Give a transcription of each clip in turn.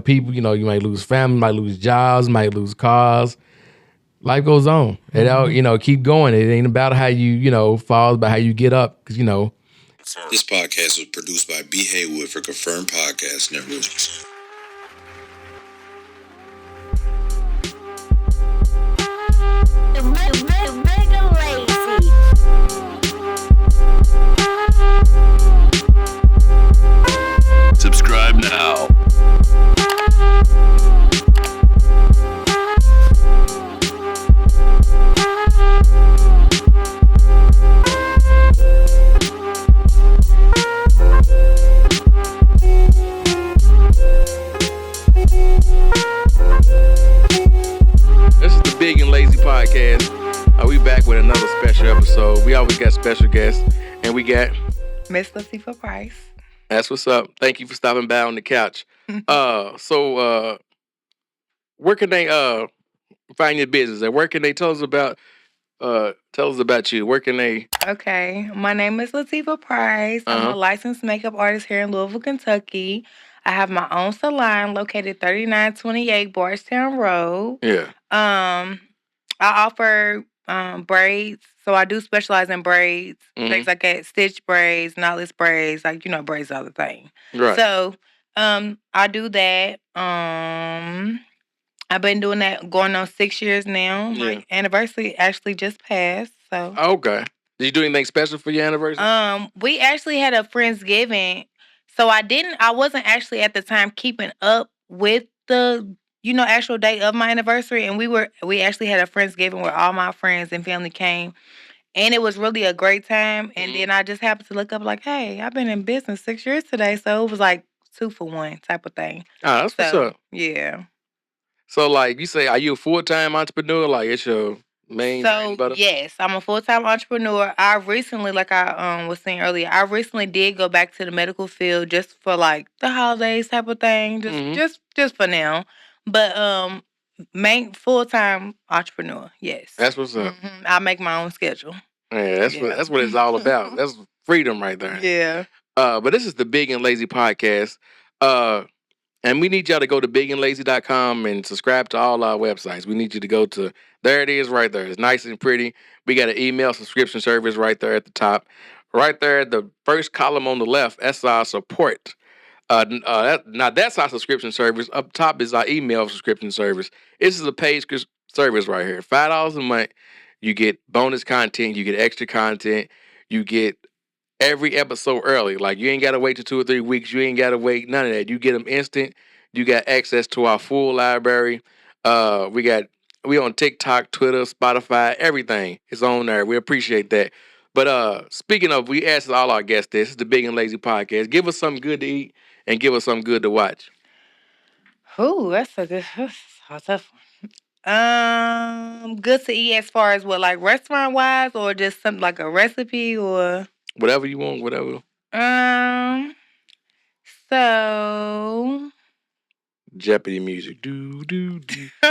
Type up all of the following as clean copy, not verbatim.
people, you might lose family, might lose jobs, might lose cars. Life goes on. It all, keep going. It ain't about how you, fall, but how you get up. Because, This podcast was produced by B. Haywood for Confirmed Podcast Network. Subscribe now. This is the Big and Lazy Podcast. We back with another special episode. We always got special guests, and we got Miss Latifha Price. That's what's up. Thank you for stopping by on the couch. So where can they find your business? And where can they tell us about you? Where can they? Okay, my name is Latifha Price. I'm a licensed makeup artist here in Louisville, Kentucky. I have my own salon located 3928 Bardstown Road. Yeah. I offer braids, so I do specialize in braids, things like that, stitch braids, knotless braids, braids are the thing. Right. So I do that. I've been doing that going on 6 years now. Yeah. My anniversary actually just passed. So okay. Did you do anything special for your anniversary? We actually had a Friendsgiving. So I wasn't actually at the time keeping up with the actual date of my anniversary, and we actually had a Friendsgiving where all my friends and family came, and it was really a great time. And then I just happened to look up like, hey, I've been in business 6 years today, so it was like 2 for 1 type of thing. Oh, that's what's up. Yeah. So like you say, are you a full-time entrepreneur? Like it's your main bread and butter? Yes, I'm a full-time entrepreneur. I recently, like I was saying earlier, I recently did go back to the medical field just for like the holidays type of thing, just for now. But main full-time entrepreneur, yes. That's what's up. I make my own schedule. Yeah, that's what it's all about. That's freedom right there. Yeah. But this is the Big and Lazy Podcast. And we need y'all to go to bigandlazy.com and subscribe to all our websites. We need you to go to, there it is right there. It's nice and pretty. We got an email subscription service right there at the top. Right there, the first column on the left, that's our support. That's our subscription service. Up top is our email subscription service. This is a paid service right here. $5 a month, you get bonus content, you get extra content, you get every episode early. Like you ain't got to wait till 2 or 3 weeks. You ain't got to wait none of that. You get them instant. You got access to our full library. We on TikTok, Twitter, Spotify, everything is on there. We appreciate that. But speaking of, we asked all our guests this is the Big and Lazy Podcast. Give us something good to eat and give us something good to watch. Ooh, that's a tough one. Good to eat as far as what, like restaurant wise, or just something like a recipe, or whatever you want, whatever. So Jeopardy music. Do.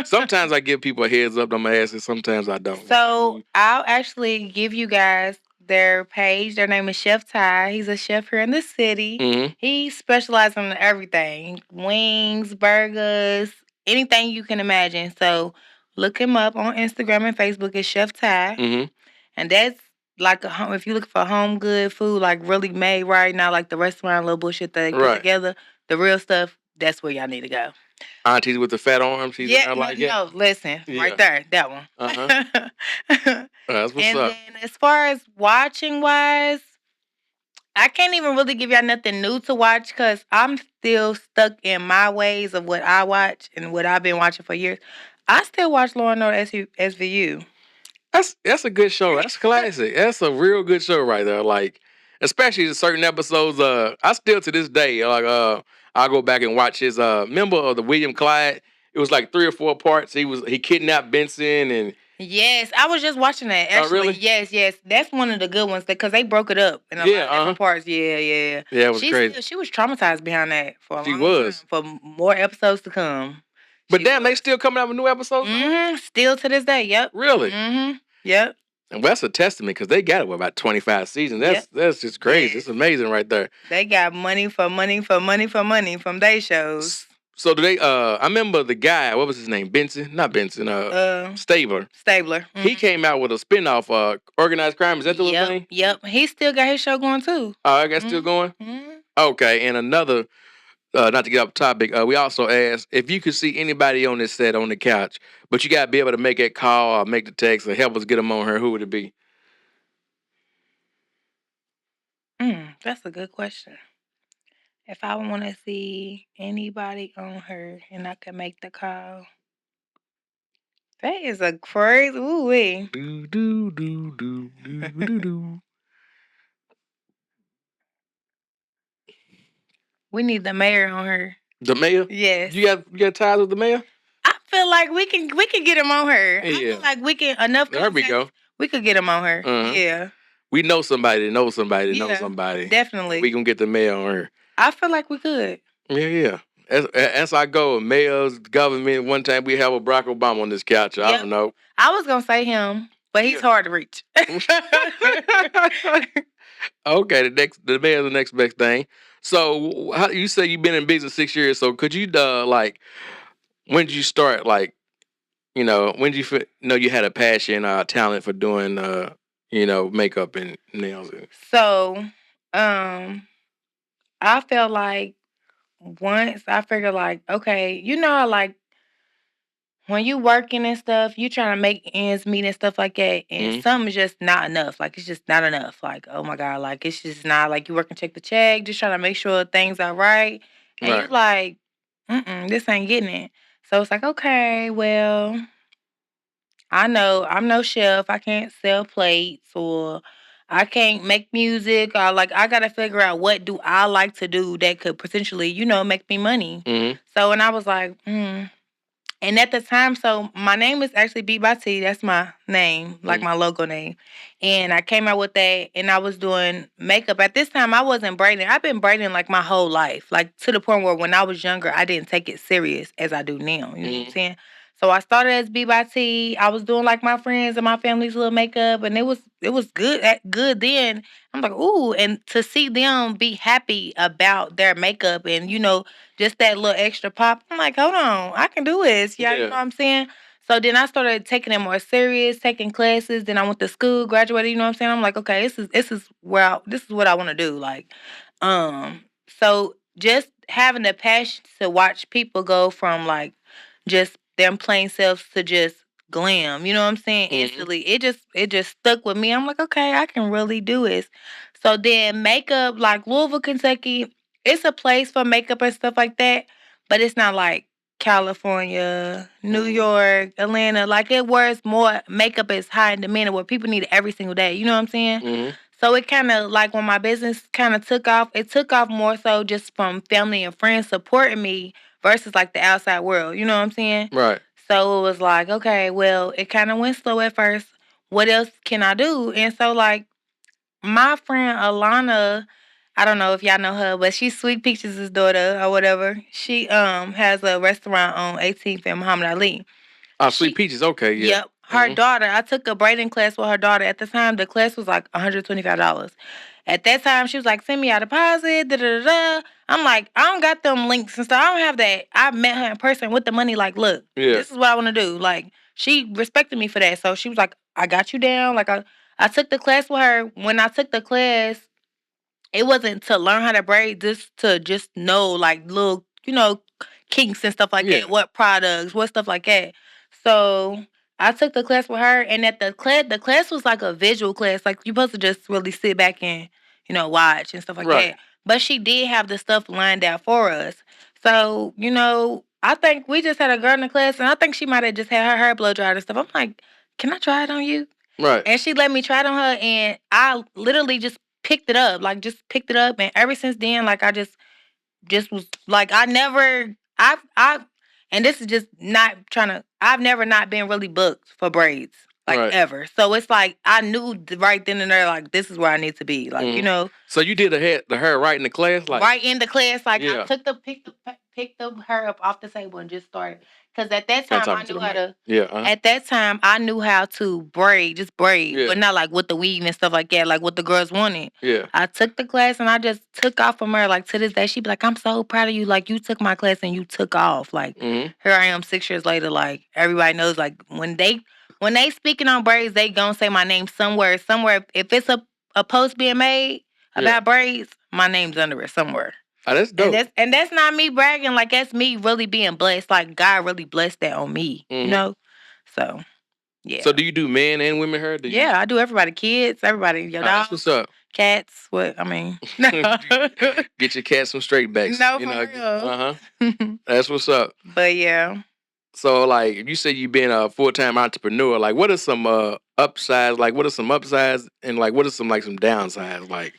Sometimes I give people a heads up on my ass, and sometimes I don't. So I'll actually give you guys their page. Their name is Chef Ty. He's a chef here in the city. He specializes in everything. Wings, burgers, anything you can imagine. So look him up on Instagram and Facebook. It's Chef Ty. And that's like if you look for home good food, like really made right now, like the restaurant little bullshit that they put together, the real stuff, that's where y'all need to go. Aunties with the fat arms. Listen, right there, that one. That's what's and up. Then as far as watching wise, I can't even really give y'all nothing new to watch because I'm still stuck in my ways of what I watch and what I've been watching for years. I still watch Law & Order SVU. That's a good show. That's classic. That's a real good show right there. Like, especially the certain episodes. I still to this day, like, I'll go back and watch his. Remember of the William Clyde? It was like 3 or 4 parts. He kidnapped Benson and. Yes, I was just watching that. Actually, really? Yes, that's one of the good ones because they broke it up in a lot of different parts. Yeah. Yeah, it was crazy. She was traumatized behind that for a long time. For more episodes to come. But damn, they still coming out with new episodes? Still to this day, yep. Really? Yep. And that's a testament because they got it with about 25 seasons. That's just crazy. It's amazing right there. They got money from their shows. So do they? I remember the guy. What was his name? Benson? Not Benson. Stabler. Stabler. Mm-hmm. He came out with a spinoff. Organized crime. Is that the thing? Yep. He still got his show going too. Oh, I guess still going. Mm-hmm. Okay, and another. Not to get off topic. We also asked if you could see anybody on this set on the couch, but you gotta be able to make that call or make the text or help us get them on her. Who would it be? That's a good question. If I want to see anybody on her and I can make the call, that is a crazy. Ooh wee. We need the mayor on her. The mayor? Yes. You got ties with the mayor? I feel like we can get him on her. Yeah. I feel like we can enough. There we go. We could get him on her. Yeah. We know somebody that knows somebody that knows somebody. Definitely. We can get the mayor on her. I feel like we could. Yeah. As I go, mayors, government. One time we have a Barack Obama on this couch. I don't know. I was gonna say him, but he's hard to reach. Okay, the mayor's the next best thing. So how you say you've been in business 6 years? So could you like, when did you start like, when did you know you had a passion, talent for doing makeup and nails? So, I felt like once I figured like, okay, like when you working and stuff, you trying to make ends meet and stuff like that, and something's just not enough. Like it's just not enough. Like, oh my God, like it's just not like you working check to check, just trying to make sure things are right. And you're like, this ain't getting it. So it's like, okay, well, I know I'm no chef. I can't sell plates or I can't make music or like I gotta figure out what do I like to do that could potentially, make me money. So and I was like, And at the time, so my name is actually B by T. That's my name, like my logo name. And I came out with that and I was doing makeup. At this time, I wasn't braiding. I've been braiding like my whole life, like to the point where when I was younger, I didn't take it serious as I do now. You know what I'm saying? So I started as B by T. I was doing like my friends and my family's little makeup, and it was good then. I'm like, ooh, and to see them be happy about their makeup and just that little extra pop. I'm like, hold on, I can do this. Yeah, you know what I'm saying? So then I started taking it more serious, taking classes. Then I went to school, graduated. You know what I'm saying? I'm like, okay, this is what I want to do. Like, so just having the passion to watch people go from like just them plain selves to just glam. You know what I'm saying? Instantly, it just stuck with me. I'm like, okay, I can really do this. So then makeup, like Louisville, Kentucky, it's a place for makeup and stuff like that, but it's not like California, New York, Atlanta. Like it where more makeup is high in demand where people need it every single day. You know what I'm saying? So it kind of like when my business kind of took off, it took off more so just from family and friends supporting me versus like the outside world. You know what I'm saying? Right. So it was like, okay, well, it kind of went slow at first. What else can I do? And so like my friend Alana, I don't know if y'all know her, but she's Sweet Peaches' daughter or whatever. She has a restaurant on 18th and Muhammad Ali. Sweet Peaches, okay, yeah. Yep. Her daughter, I took a braiding class with her daughter. At the time, the class was like $125. At that time, she was like, send me a deposit, da-da-da-da. I'm like, I don't got them links and stuff. I don't have that. I met her in person with the money, like, look, this is what I want to do. Like, she respected me for that. So she was like, I got you down. Like, I took the class with her. When I took the class, it wasn't to learn how to braid, just to just know, like, little, kinks and stuff like that. What products, what stuff like that. So I took the class with her, and at the class was like a visual class. Like, you're supposed to just really sit back and, watch and stuff like that. But she did have the stuff lined out for us. So, I think we just had a girl in the class, and I think she might have just had her hair blow dried and stuff. I'm like, can I try it on you? Right. And she let me try it on her, and I literally just picked it up. Like, just picked it up, and ever since then, like, I just was like, and this is just not trying to, I've never not been really booked for braids. like ever. So it's like I knew right then and there, like this is where I need to be, like you know. So you did the hair right in the class, like right in the class, like I took picked the hair up off the table and just started. Because at that time I knew how to. At that time I knew how to just braid, but not like with the weave and stuff like that, like what the girls wanted. Yeah. I took the class and I just took off from her. Like to this day, she be like, "I'm so proud of you. Like you took my class and you took off." Like here I am 6 years later. Like everybody knows. Like when they speaking on braids, they gonna say my name somewhere. If it's a post being made about braids, my name's under it somewhere. Oh, that's dope. And that's not me bragging. Like that's me really being blessed. Like God really blessed that on me. You know. So yeah. So do you do men and women hair? I do everybody, kids, everybody. Your dogs, what's up? Cats. What I mean. Get your cat some straight backs. No, for real. That's what's up. But yeah. So like, you say you been a full-time entrepreneur. Like, what are some upsides? Like, what are some upsides and like what are some downsides? Like,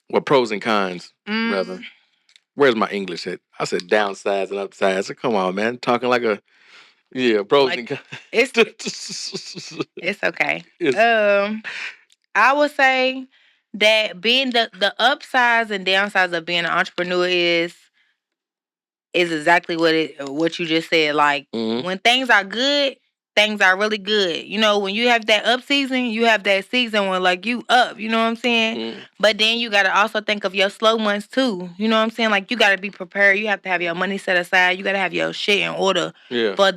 what pros and cons rather? Where's my English at? I said downsides and upsides. So come on, man, talking like a pros and cons. It's okay. I would say that being the upsides and downsides of being an entrepreneur is exactly what you just said. Like when things are good, things are really good. You know, when you have that up season, you have that season when like you up. You know what I'm saying? But then you gotta also think of your slow months too. You know what I'm saying? Like you gotta be prepared. You have to have your money set aside. You gotta have your shit in order for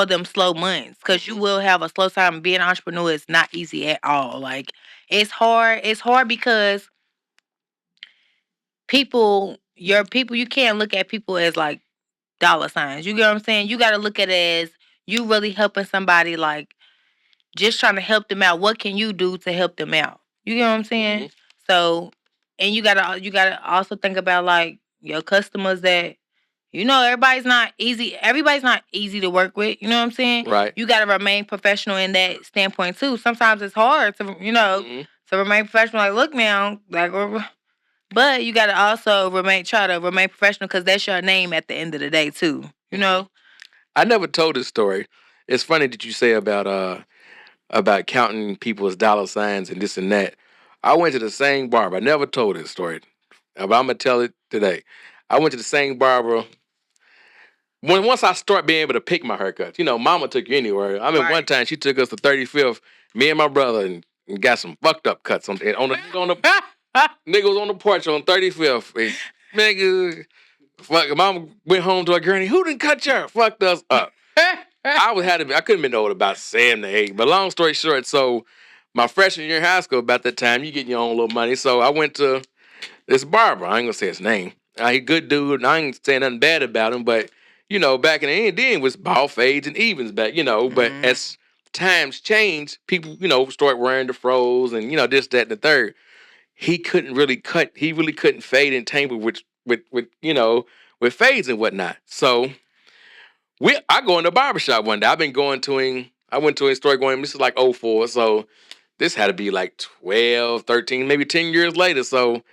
them slow months. Because you will have a slow time. Being an entrepreneur is not easy at all. Like it's hard. It's hard because you can't look at people as like dollar signs. You get what I'm saying? You got to look at it as you really helping somebody, like just trying to help them out. What can you do to help them out? You get what I'm saying? So, and you gotta also think about like your customers that everybody's not easy. Everybody's not easy to work with. You know what I'm saying? Right. You gotta remain professional in that standpoint too. Sometimes it's hard to to remain professional. Like look now, like. But you gotta also try to remain professional because that's your name at the end of the day too. You know. I never told this story. It's funny that you say about counting people's dollar signs and this and that. I went to the same barber. I never told this story, but I'm gonna tell it today. I went to the same barber. Once I start being able to pick my haircuts, Mama took you anywhere. I mean, one time she took us to 35th, me and my brother, and got some fucked up cuts on the nigga was on the porch on 35th. And nigga, Mama went home to her granny. Who done cut your fucked us up? I couldn't have been old about 7 to 8. But long story short, so my freshman year in high school, about that time, you get your own little money. So I went to this barber. I ain't gonna say his name. He good dude, and I ain't saying nothing bad about him. But back in the end, then was ball fades and evens back. But as times change, people start wearing the fros and this, that, and the third. He couldn't really cut. He really couldn't fade and tangle with fades and whatnot. So I go in the barbershop one day. I've been going to him. I went to his store going, this is like 04. So this had to be like 12, 13, maybe 10 years later. So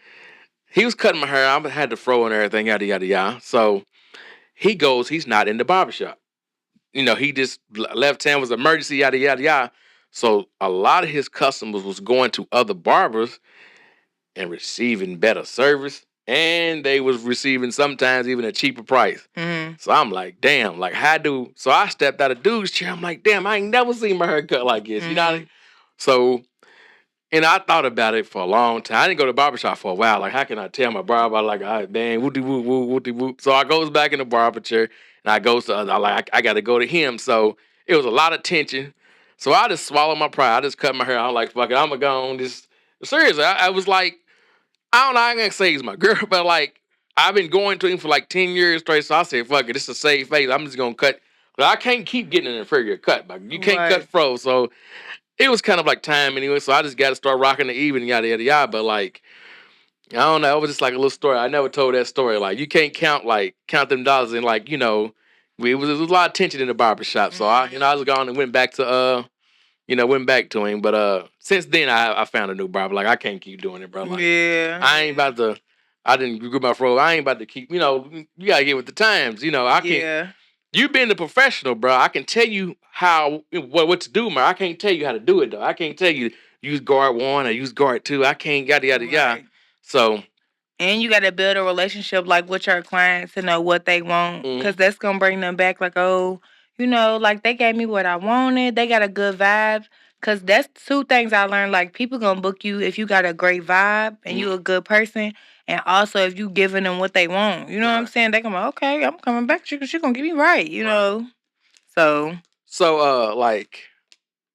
he was cutting my hair. I had the fro and everything, yada, yada, yada. So he goes, he's not in the barbershop. He just left town, was emergency, yada, yada, yada. So a lot of his customers was going to other barbers and receiving better service. And they was receiving sometimes even a cheaper price. So I'm like, damn, like so I stepped out of dude's chair. I'm like, damn, I ain't never seen my hair cut like this. You know what I mean? So, and I thought about it for a long time. I didn't go to the barbershop for a while. Like, how can I tell my barber? Like, dang, whoopty-whoop, whoopty-whoop. So I goes back in the barber chair and I goes to, I got to go to him. So it was a lot of tension. So I just swallowed my pride. I just cut my hair. I'm like, fuck it, I'm going to go on this. Seriously, I was like, I don't know, I ain't gonna say he's my girl, but like, I've been going to him for like 10 years straight, so I said, fuck it, this is a safe face. I'm just gonna cut. But I can't keep getting an inferior cut. Like, you can't cut fro, so it was kind of like time anyway, so I just got to start rocking the even, yada, yada, yada. But like, I don't know, it was just like a little story. I never told that story. Like, you can't count them dollars, and like, it was a lot of tension in the barbershop. So I was gone and went back to him. But since then I found a new barber. Like, I can't keep doing it, bro. Like, I didn't group my fro. I ain't about to keep, you gotta get with the times. I can't. You being the professional, bro, I can tell you what to do, man. I can't tell you how to do it, though. I can't tell you use guard 1 or use guard 2. I can't yada yada yada. So, and you got to build a relationship like with your clients to know what they want, because that's gonna bring them back. Like, oh, like they gave me what I wanted. They got a good vibe. Cause that's 2 things I learned. Like, people gonna book you if you got a great vibe and you a good person, and also if you giving them what they want. You know what I'm saying? They gonna be, okay, I'm coming back to you because she gonna get me right. You know. So like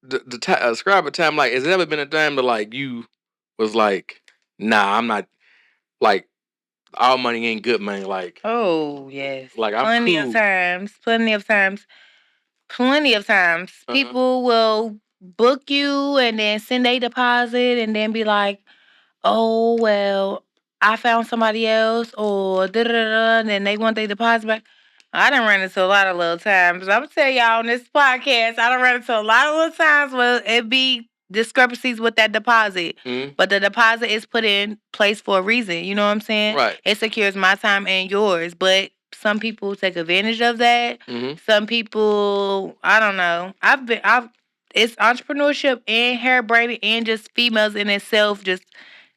describe a time, like, has it ever been a time that like you was like, nah, I'm not, like, all money ain't good money, like, oh yes, like I'm plenty cool. of times people will book you and then send a deposit and then be like, oh, well, I found somebody else, or da-da-da, and then they want their deposit back. I done run into a lot of little times. I'm going to tell y'all on this podcast, I done run into a lot of little times where it be discrepancies with that deposit. But the deposit is put in place for a reason. You know what I'm saying? Right. It secures my time and yours. But some people take advantage of that. Some people, I don't know. It's entrepreneurship and hair braiding and just females in itself. Just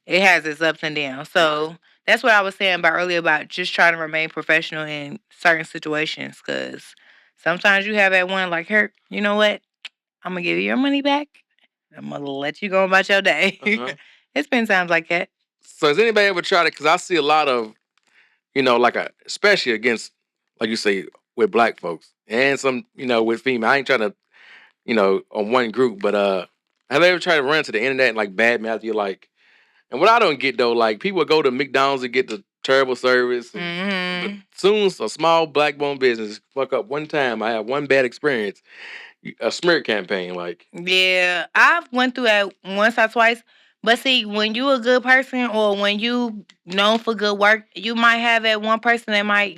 it has its ups and downs. So that's what I was saying about earlier about just trying to remain professional in certain situations. Because sometimes you have that one like, her, you know what? I'm gonna give you your money back. I'm gonna let you go about your day. It's been times like that. So has anybody ever tried it? Because I see a lot of, like especially against, like you say, with black folks and some, with female. I ain't trying to, on one group, but have they ever tried to run to the internet and like badmouth you, like? And what I don't get though, like people go to McDonald's and get the terrible service. But soon a small black-owned business fuck up one time. I had one bad experience. A smear campaign, like. Yeah, I've went through that once or twice. But see, when you a good person or when you known for good work, you might have that one person that might,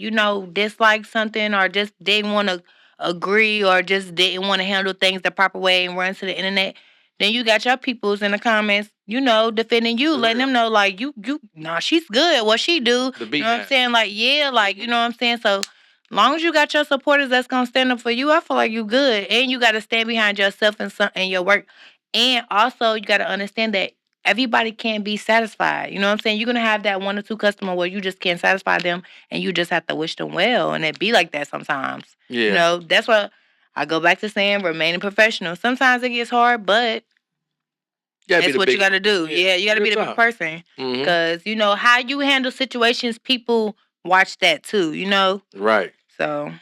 dislike something or just didn't want to agree or just didn't want to handle things the proper way and run to the internet. Then you got your peoples in the comments, defending you, letting them know like nah, she's good. What she do, you know what I'm saying? Like, yeah, like, you know what I'm saying? So long as you got your supporters that's gonna stand up for you, I feel like you good. And you gotta stand behind yourself and your work. And also you gotta understand that everybody can't be satisfied. You know what I'm saying? You're gonna have that 1 or 2 customer where you just can't satisfy them and you just have to wish them well. And it be like that sometimes. Yeah. That's what I go back to saying, remaining professional. Sometimes it gets hard, but that's what you gotta do. Yeah, you gotta be the big person. Because, how you handle situations, people watch that too, Right. So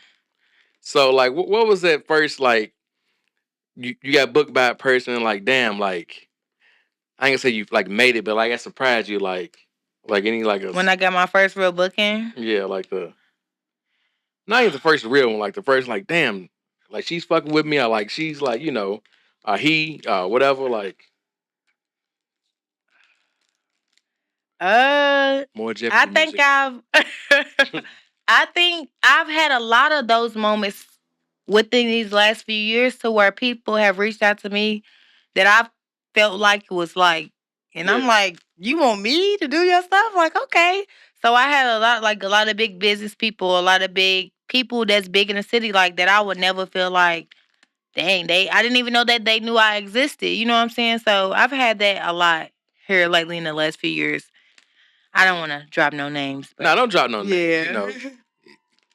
like, what was that first, like, you got booked by a person and like, damn, like, I ain't gonna say you like made it, but like, I surprised you, like any like a. When I got my first real booking? Yeah, like not even the first real one, like the first, like, damn, like she's fucking with me, or like she's like, he, whatever, like. More Jeff. I think I think I've had a lot of those moments within these last few years to where people have reached out to me that I felt like it was like, and I'm like, you want me to do your stuff? Like, okay. So I had a lot of big business people, a lot of big people that's big in the city, like that I would never feel like, dang, I didn't even know that they knew I existed. You know what I'm saying? So I've had that a lot here lately in the last few years. I don't want to drop no names. But no, don't drop no names.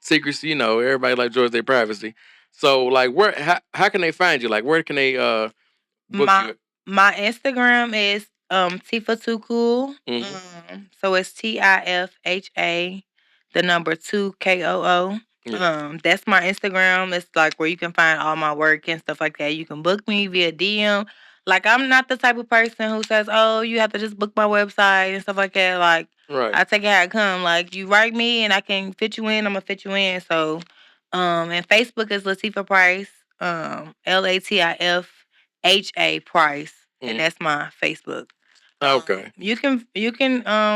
Secrecy, everybody like enjoys their privacy. So like, how can they find you? Like, where can they book you? My Instagram is Tifa Too Cool. So it's TIFHA, the number 2 KOO. That's my Instagram. It's like where you can find all my work and stuff like that. You can book me via DM. Like, I'm not the type of person who says, oh, you have to just book my website and stuff like that. Like, I take it how it come. Like, you write me and I can fit you in, I'm going to fit you in. So, and Facebook is Latifha Price, LATIFHA Price. And that's my Facebook. Okay. You can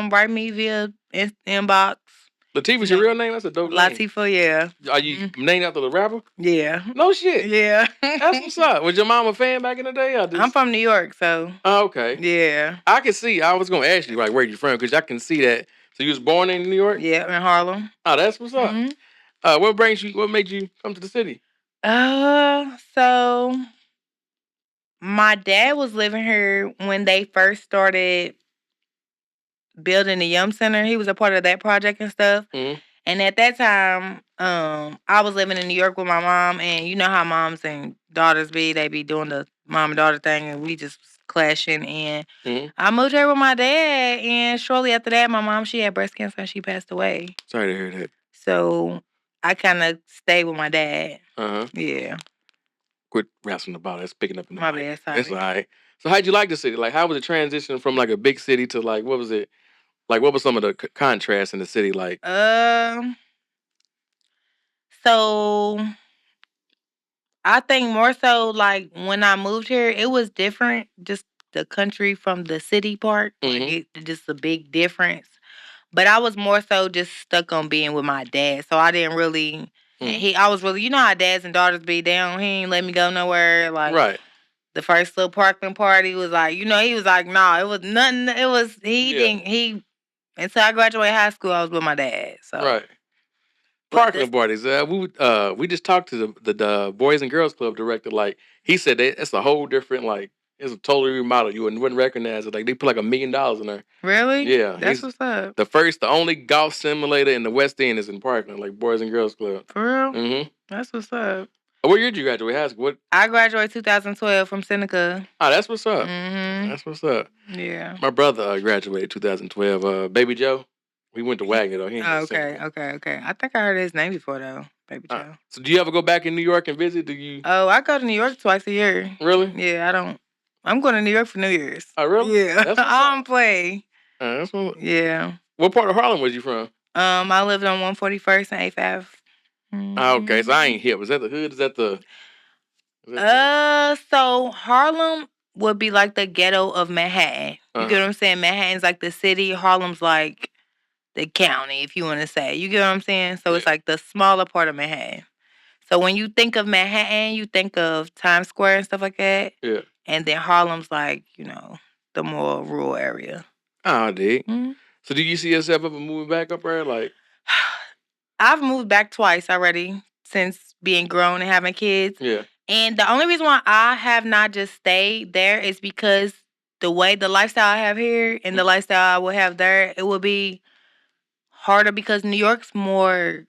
write me via inbox. Latifah's your real name? That's a dope name. Latifha, yeah. Are you named after the rapper? Yeah. No shit. Yeah. That's what's up. Was your mom a fan back in the day? I'm from New York, so. Oh, okay. Yeah. I can see. I was gonna ask you like where you from, because I can see that. So you was born in New York? Yeah, in Harlem. Oh, that's what's up. What made you come to the city? So my dad was living here when they first started building the Yum Center. He was a part of that project and stuff. Mm-hmm. And at that time, I was living in New York with my mom, and you know how moms and daughters be. They be doing the mom and daughter thing, and we just clashing. And I moved here with my dad, and shortly after that, my mom, she had breast cancer and she passed away. Sorry to hear that. So I kind of stayed with my dad. Uh-huh. Yeah. Quit wrestling about it. It's picking up in the My mic. bad, sorry. It's all right. So how'd you like the city? Like, how was the transition from like a big city to like, what was it? Like, what was some of the contrasts in the city like? So I think more so like when I moved here, it was different. Just the country from the city part, like it just a big difference. But I was more so just stuck on being with my dad, so I didn't really. I was really, you know how dads and daughters be down. He ain't let me go nowhere. Like Right. the first little parkland party was like, you know, he was like, nah, it was nothing. It was didn't until I graduated high school, I was with my dad. So right. Parkland parties. We just talked to the Boys and Girls Club director. Like he said, it's a whole different like. It's a totally remodeled. You wouldn't recognize it. Like they put like $1 million in there. Really? Yeah. That's what's up. The only golf simulator in the West End is in Parkland, like Boys and Girls Club. For real? Mm-hmm. That's what's up. What year did you graduate high school? I graduated 2012 from Seneca. Oh, that's what's up. Mm-hmm. That's what's up. Yeah. My brother graduated 2012. Baby Joe. We went to Wagner though. He ain't okay. I think I heard his name before though. Baby Joe. So do you ever go back in New York and visit? Do you? Oh, I go to New York twice a year. Really? Yeah, I don't. I'm going to New York for New Year's. Oh, really? Yeah. I don't play. That's what. Yeah. What part of Harlem was you from? I lived on 141st and 8th Ave. Oh, okay, so I ain't hip. Was that the hood? Is that the? So Harlem would be like the ghetto of Manhattan. You get what I'm saying? Manhattan's like the city. Harlem's like the county, if you want to say. You get what I'm saying? So it's like the smaller part of Manhattan. So when you think of Manhattan, you think of Times Square and stuff like that. Yeah. And then Harlem's like, you know, the more rural area. Oh, I dig. So do you see yourself ever moving back up there? Like, I've moved back twice already since being grown and having kids. Yeah. And the only reason why I have not just stayed there is because the lifestyle I have here and the lifestyle I would have there, it would be harder because New York's more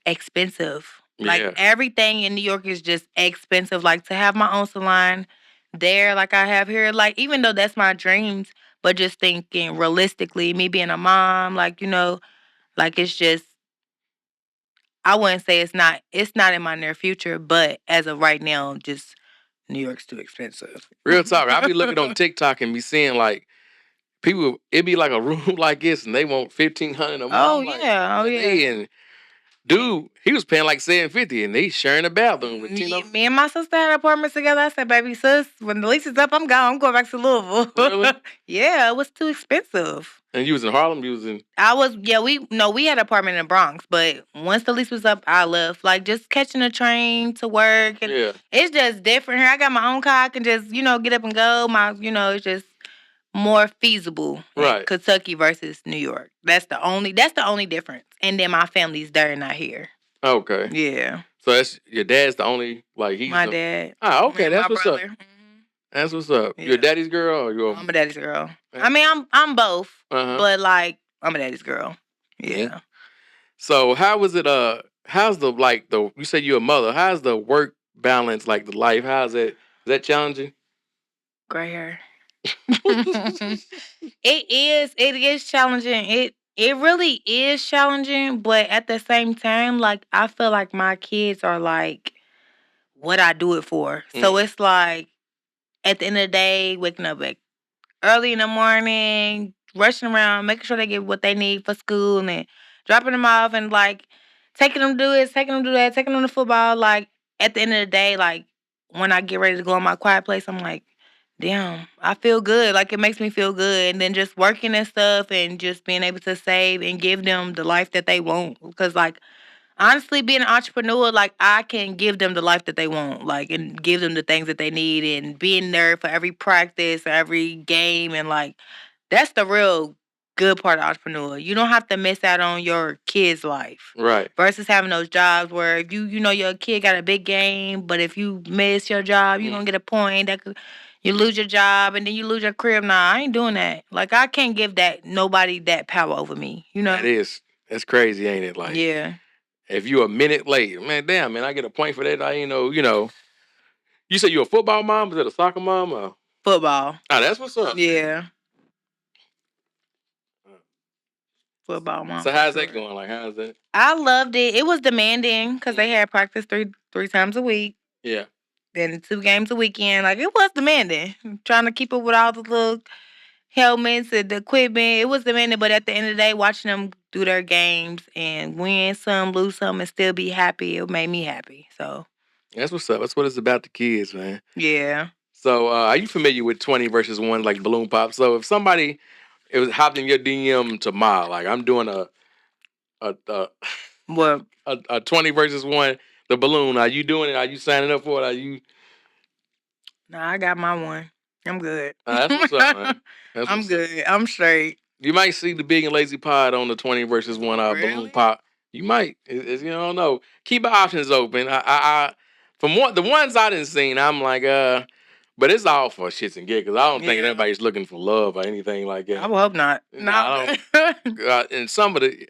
expensive. Like everything in New York is just expensive. Like to have my own salon there, like I have here, like even though that's my dreams, but just thinking realistically, me being a mom, like, you know, like it's just, I wouldn't say it's not in my near future, but as of right now, just New York's too expensive. Real talk. I be looking on TikTok and be seeing like people. It be like a room like this, and they want $1,500 a month. Oh yeah, And dude, he was paying like $750, and they sharing a bathroom with Tino. Me and my sister had apartments together. I said, "Baby sis, when the lease is up, I'm gone. I'm going back to Louisville." Really? Yeah, it was too expensive. And you was in Harlem. You was in. We had an apartment in the Bronx, but once the lease was up, I left. Like just catching a train to work, and it's just different here. I got my own car. I can just get up and go. It's just more feasible. Right. Kentucky versus New York. That's the only difference. And then my family's there, not here. Okay. Yeah. So that's your dad's the only he's my dad. Ah, okay, that's what's brother. up. That's what's up. Yeah. You're a daddy's girl or you're? I'm a daddy's girl. I mean, I'm both, but like I'm a daddy's girl. Yeah. So how was it? How's the you said you're a mother? How's the work balance, like the life? How's it? Is that challenging? Gray hair. It is challenging. It really is challenging, but at the same time, like I feel like my kids are like what I do it for. So it's like at the end of the day, waking up like early in the morning, rushing around, making sure they get what they need for school, and then dropping them off and like taking them to do this, taking them to do that, taking them to football. Like at the end of the day, like when I get ready to go in my quiet place, I'm like, damn, I feel good. Like it makes me feel good. And then just working and stuff and just being able to save and give them the life that they want. Because like honestly, being an entrepreneur, like I can give them the life that they want, like and give them the things that they need and being there for every practice, every game, and like that's the real good part of entrepreneur. You don't have to miss out on your kid's life. Right. Versus having those jobs where if you know your kid got a big game, but if you miss your job, you're going to get a point that you lose your job and then you lose your crib. Nah, I ain't doing that. Like, I can't give nobody that power over me, you know? That is. That's crazy, ain't it? Like, yeah. If you a minute late, man, damn, man, I get a point for that. I ain't know, you know. You say you a football mom? Is it a soccer mom? Or? Football. Oh, that's what's up. Yeah. Football mom. So how's that going? Like, how's that? I loved it. It was demanding because they had practice three times a week. Yeah. Then 2 games a weekend. Like, it was demanding. Trying to keep up with all the little helmets and the equipment. It was demanding, but at the end of the day, watching them do their games and win some, lose some, and still be happy, it made me happy. So that's what's up. That's what it's about, the kids, man. Yeah. So are you familiar with 20 versus 1, like balloon pop? So if somebody it was hopped in your DM tomorrow, like I'm doing what a 20 versus 1, the balloon, are you doing it? Are you signing up for it? Are you? Nah, I got my one. I'm good. That's what's up, man. I'm good. I'm straight. You might see the Big and Lazy Pod on the 20 versus 1 balloon pop. You might. You don't know. Keep your options open. I from the ones I didn't seen, I'm like, but it's all for shits and giggles. I don't think anybody's looking for love or anything like that. I would hope not. No, I don't. And some of the,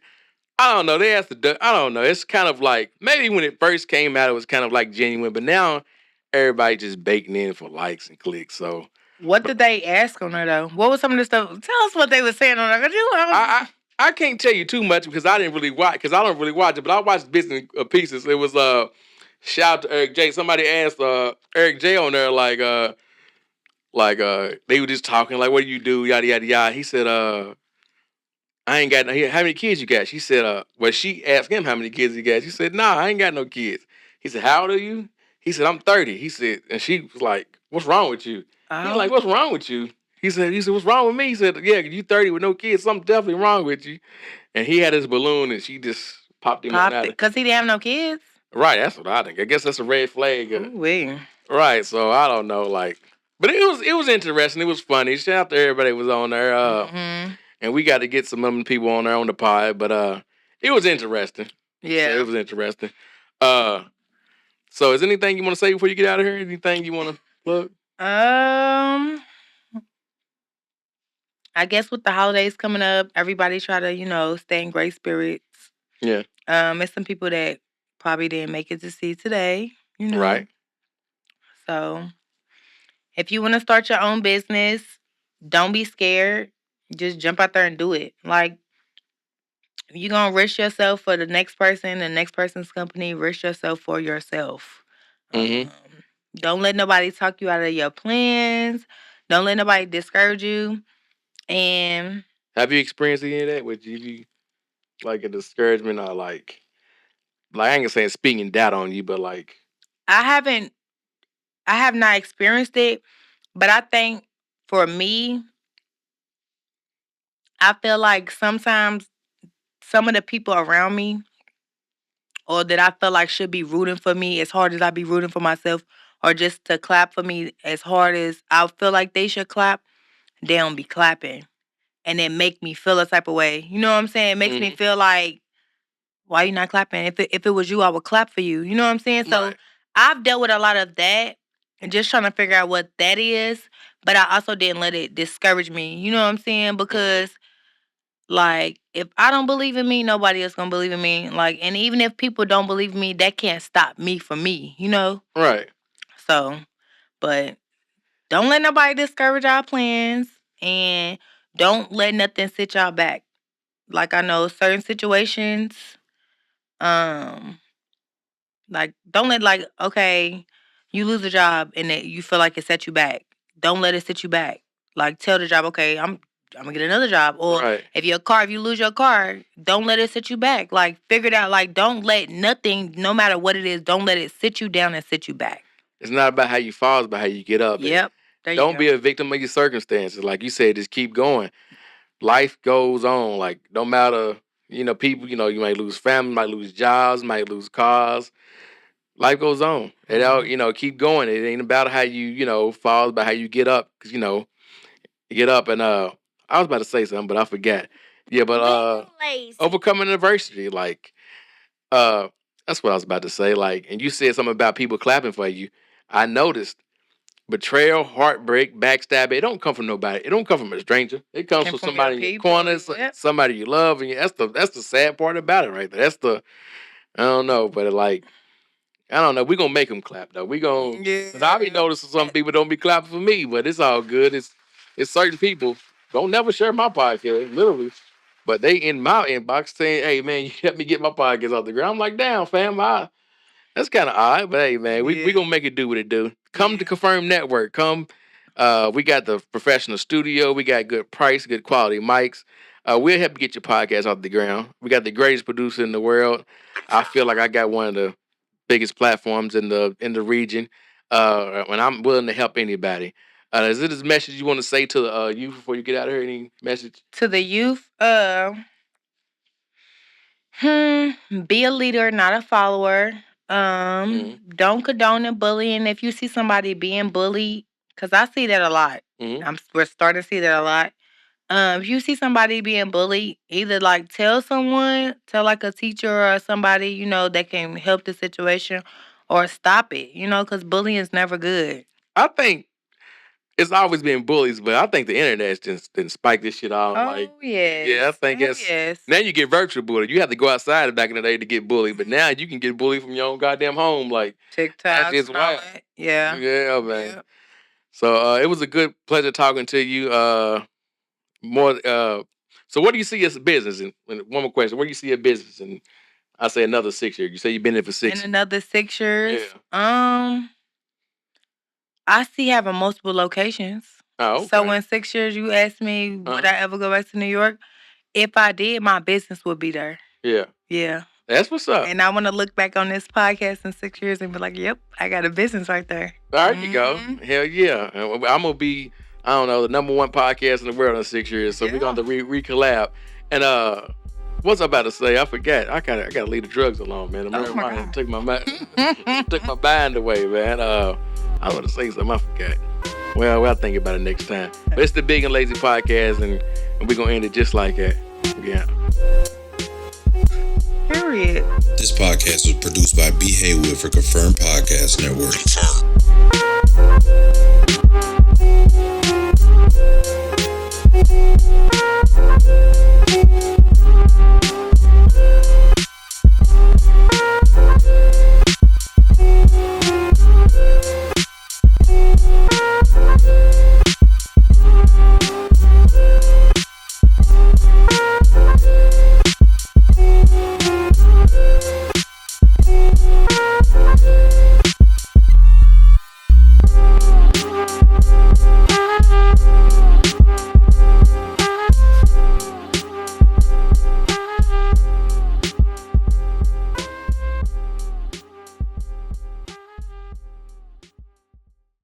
I don't know. They asked I don't know. It's kind of like maybe when it first came out, it was kind of like genuine, but now everybody just baking in for likes and clicks. So. What did they ask on her though? What was some of the stuff? Tell us what they were saying on her. I can't tell you too much because I didn't really watch. Because I don't really watch it, but I watched bits and pieces. It was shout out to Eric J. Somebody asked Eric J. on there like they were just talking like, what do you do? Yada yada yada. He said I ain't got no. How many kids you got? She said well, she asked him how many kids he got. She said nah, I ain't got no kids. He said how old are you? He said I'm 30. He said, and she was like, what's wrong with you? He's like, what's wrong with you? He said, what's wrong with me? He said, yeah, you 30 with no kids. Something definitely wrong with you. And he had his balloon, and she just popped him out. Because he didn't have no kids? Right, that's what I think. I guess that's a red flag. Right, so I don't know, like. But it was interesting. It was funny. Shout out to everybody who was on there. And we got to get some other people on there on the pod. But it was interesting. Yeah. So it was interesting. So is anything you want to say before you get out of here? Anything you want to plug? I guess with the holidays coming up, everybody try to, stay in great spirits. Yeah. It's some people that probably didn't make it to see today, Right. So if you want to start your own business, don't be scared. Just jump out there and do it. Like, if you're going to risk yourself for the next person, the next person's company, risk yourself for yourself. Don't let nobody talk you out of your plans. Don't let nobody discourage you. And have you experienced any of that? Would you like a discouragement or like I ain't gonna say speaking doubt on you, but like I have not experienced it, but I think for me, I feel like sometimes some of the people around me or that I feel like should be rooting for me as hard as I be rooting for myself or just to clap for me as hard as I feel like they should clap, they don't be clapping. And it make me feel a type of way. You know what I'm saying? It makes me feel like, why you not clapping? If it was you, I would clap for you. You know what I'm saying? So I've dealt with a lot of that and just trying to figure out what that is. But I also didn't let it discourage me. You know what I'm saying? Because like, if I don't believe in me, nobody else gonna believe in me. Like, and even if people don't believe in me, that can't stop me from me, Right. So, but don't let nobody discourage our plans and don't let nothing sit y'all back. Like, I know certain situations, like, don't let, like, okay, you lose a job and you feel like it set you back. Don't let it sit you back. Like, tell the job, okay, I'm gonna get another job. Or if you lose your car, don't let it sit you back. Like, figure it out. Like, don't let nothing, no matter what it is, don't let it sit you down and sit you back. It's not about how you fall, it's about how you get up. Yep. Don't be a victim of your circumstances. Like you said, just keep going. Life goes on. Like, no matter, people, you might lose family, might lose jobs, might lose cars. Life goes on. It all, keep going. It ain't about how you, fall, it's about how you get up. Because, you get up and I I was about to say something, but I forgot. Yeah, but overcoming adversity, like that's what I was about to say. Like, and you said something about people clapping for you. I noticed betrayal, heartbreak, backstab. It don't come from nobody. It don't come from a stranger. It comes from somebody in your corner, somebody you love, and that's the sad part about it, right there. That's the I don't know, but like I don't know. We gonna make them clap though. We gonna because I be noticing some people don't be clapping for me, but it's all good. It's certain people don't never share my podcast, literally. But they in my inbox saying, "Hey man, you help me get my podcast off the ground." I'm like, "Damn, fam, that's kind of odd." But hey man, we gonna make it do what it do. Come to Confirm Network. Come. We got the professional studio. We got good price, good quality mics. We'll help you get your podcast off the ground. We got the greatest producer in the world. I feel like I got one of the biggest platforms in the region. And I'm willing to help anybody. Is it a message you want to say to the youth before you get out of here? Any message to the youth? Be a leader, not a follower. Don't condone the bullying. If you see somebody being bullied, because I see that a lot. We're starting to see that a lot. If you see somebody being bullied, either like tell like a teacher or somebody, you know, that can help the situation, or stop it, you know, because bullying is never good. I think it's always been bullies, but I think the internet's just didn't spike this shit off. Yeah, I think now you get virtual bullied. You have to go outside back in the day to get bullied, but now you can get bullied from your own goddamn home, like TikTok. That's wild. Yeah, man. Yeah. So it was a good pleasure talking to you. So what do you see as a business? And one more question: what do you see a business? And I say another 6 years. You say you've been there for 6 years. In another 6 years. Yeah. I see having multiple locations. Oh, okay. So in 6 years, you asked me, would I ever go back to New York? If I did, my business would be there. Yeah. Yeah. That's what's up. And I want to look back on this podcast in 6 years and be like, yep, I got a business right there. There you go. Hell yeah. I'm going to be, I don't know, the number one podcast in the world in 6 years. So we're going to re-collab. And what's I about to say? I forgot. I gotta leave the drugs alone, man. Marijuana took my mind away, man. I want to say something. I forgot. Well, I'll think about it next time. But it's the Big and Lazy podcast, and we're gonna end it just like that. Yeah. Period. This podcast was produced by B. Haywood for Confirmed Podcast Network. Confirmed.